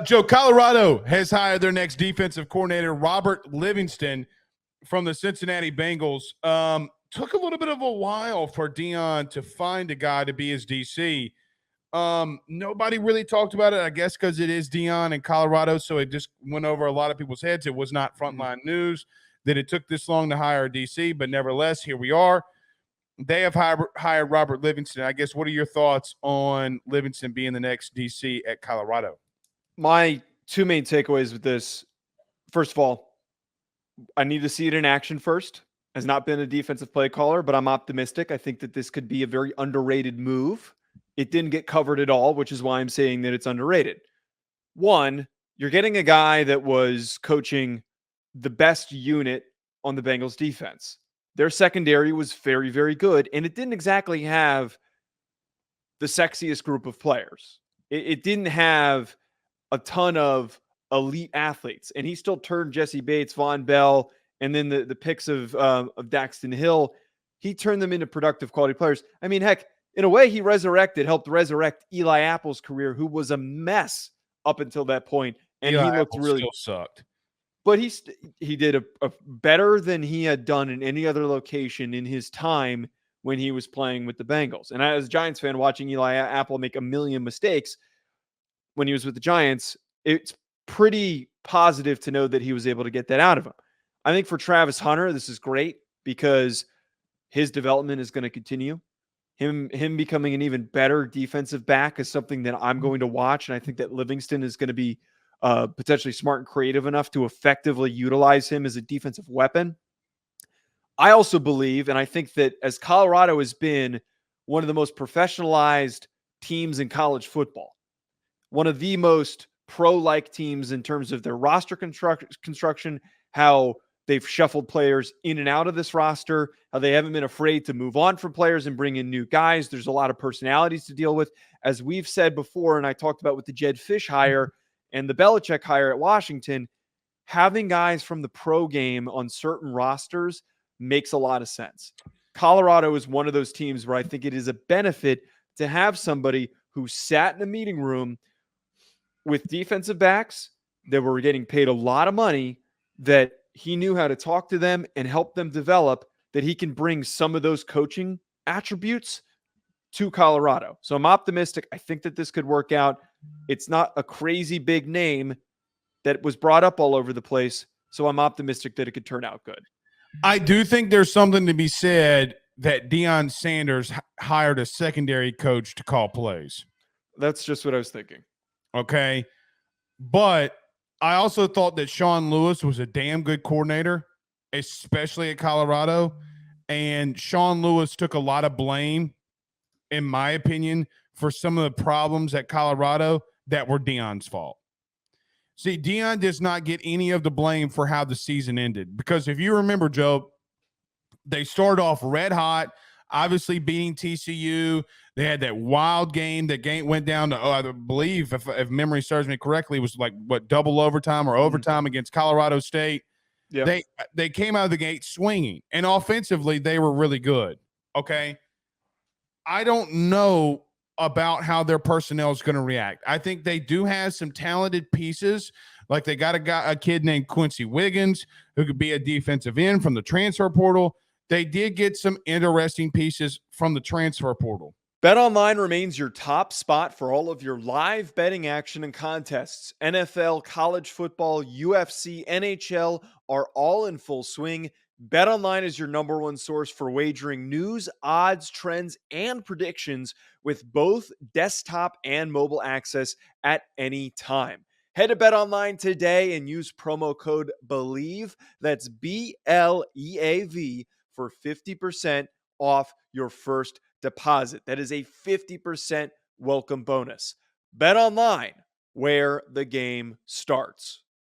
Joe, Colorado has hired their next defensive coordinator, Robert Livingston, from the Cincinnati Bengals. Took a little bit of a while for Dion to find a guy to be his DC. Nobody really talked about it, I guess, because it is Dion in Colorado, so it just went over a lot of people's heads. It was not frontline news that it took this long to hire a DC, but nevertheless, here we are. They have hired Robert Livingston. I guess, what are your thoughts on Livingston being the next DC at Colorado? My two main takeaways with this, first of all, I need to see it in action first. Has not been a defensive play caller, but I'm optimistic. I think that this could be a very underrated move. It didn't get covered at all, which is why I'm saying that it's underrated. One, you're getting a guy that was coaching the best unit on the Bengals defense. Their secondary was very, very good, and it didn't exactly have the sexiest group of players. It didn't have a ton of elite athletes, and he still turned Jesse Bates, Von Bell, and then the picks of Daxton Hill. He turned them into productive quality players. I mean, heck, in a way, he helped resurrect Eli Apple's career, who was a mess up until that point, and Eli he looked Apple really still sucked. But he did a better than he had done in any other location in his time when he was playing with the Bengals. And as a Giants fan, watching Eli Apple make a million mistakes when he was with the Giants, it's pretty positive to know that he was able to get that out of him. I think for Travis Hunter, this is great because his development is going to continue. Him becoming an even better defensive back is something that I'm going to watch. And I think that Livingston is going to be potentially smart and creative enough to effectively utilize him as a defensive weapon. I also believe, and I think that as Colorado has been one of the most professionalized teams in college football, one of the most pro-like teams in terms of their roster construction, how they've shuffled players in and out of this roster, how they haven't been afraid to move on from players and bring in new guys. There's a lot of personalities to deal with. As we've said before, and I talked about with the Jed Fish hire and the Belichick hire at Washington, having guys from the pro game on certain rosters makes a lot of sense. Colorado is one of those teams where I think it is a benefit to have somebody who sat in a meeting room with defensive backs that were getting paid a lot of money, that he knew how to talk to them and help them develop, that he can bring some of those coaching attributes to Colorado. So I'm optimistic. I think that this could work out. It's not a crazy big name that was brought up all over the place. So I'm optimistic that it could turn out good. I do think there's something to be said that Deion Sanders hired a secondary coach to call plays. That's just what I was thinking. Okay. But I also thought that Sean Lewis was a damn good coordinator, especially at Colorado. And Sean Lewis took a lot of blame, in my opinion, for some of the problems at Colorado that were Deion's fault. See, Deion does not get any of the blame for how the season ended. Because if you remember, Joe, they started off red hot, obviously beating TCU. They had that wild game. That game went down to, I believe, if memory serves me correctly, it was like, double overtime or overtime against Colorado State. Yep. They came out of the gate swinging. And offensively, they were really good. Okay? I don't know about how their personnel is going to react. I think they do have some talented pieces. Like they got a kid named Quincy Wiggins who could be a defensive end from the transfer portal. They did get some interesting pieces from the transfer portal. BetOnline remains your top spot for all of your live betting action and contests. NFL, college football, UFC, NHL are all in full swing. BetOnline is your number one source for wagering news, odds, trends, and predictions with both desktop and mobile access at any time. Head to BetOnline today and use promo code BELIEVE, that's BLEAV, for 50% off your first deposit. That is a 50% welcome bonus. BetOnline, where the game starts.